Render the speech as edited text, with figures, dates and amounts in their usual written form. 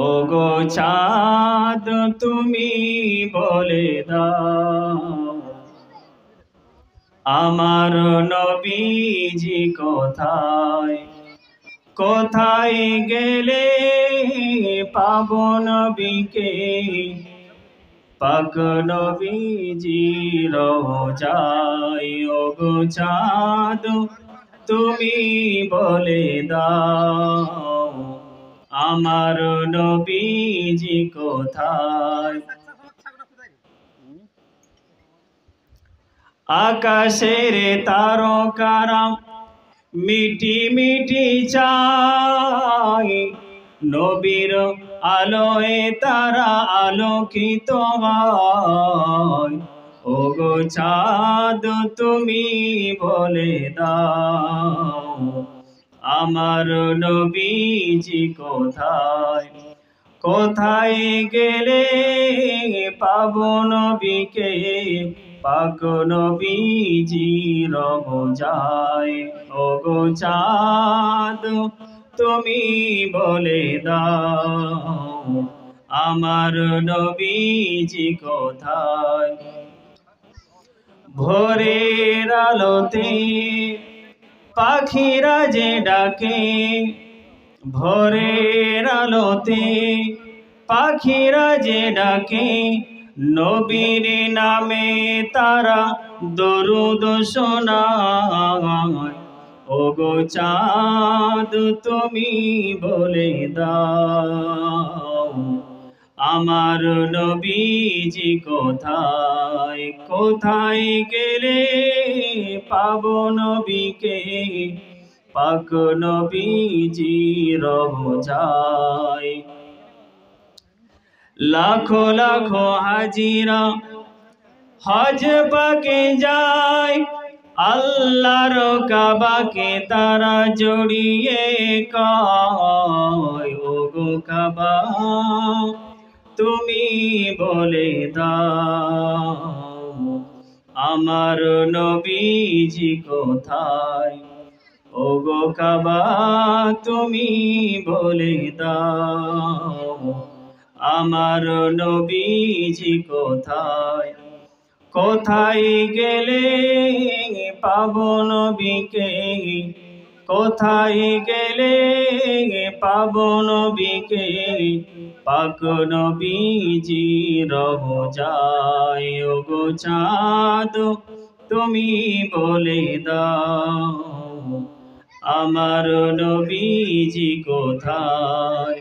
ওগো চাঁদ তুমি বলে দাও আমার নবীজি কোথায়, কোথায় গেলে পাবো নবীকে, পাক নবীজির রওজায়। ওগো চাঁদ তুমি বলে দাও আমার নবীজি কোথায়। আকাশের তারকারা মিটি মিটি চাই, নবীর আলোয় তারা আলোকিত হয়। ওগো চাঁদ তুমি বলে দাও আমার নবীজি কোথায়, কোথায় গেলে পাবো নবীকে, পাক নবীজির রওজায়। ওগো চাঁদ তুমি বলে দাও আমার নবীজি কোথায়। ভোরের আলোতে পাখিরা যে ডাকে, ভোরের আলোতে পাখিরা যে ডাকে, নবীর নামে তারা দরুদ শোনায়। ওগো চাঁদ তুমি বলে দাও আমার নবীজি কোথায়, কোথায় গেলে পাবো নবীকে, পাক নবীজির রওজায়। লাখো লাখো হাজিরা হজ পাকে যায়, আল্লাহর কাবাকে তারা জড়িয়ে কয়। ওগো কাবা তুমি বলে দাও আমার নবীজি কোথায়। ওগো কাবা তুমি বলে দাও আমার নবীজি কোথায়, কোথায় গেলে পাবো নবীকে, কোথায় গেলে পাবো নবীকে, পাক নবীজির রওজায়। ওগো চাঁদ তুমি বলে দাও আমার নবীজি কোথায়।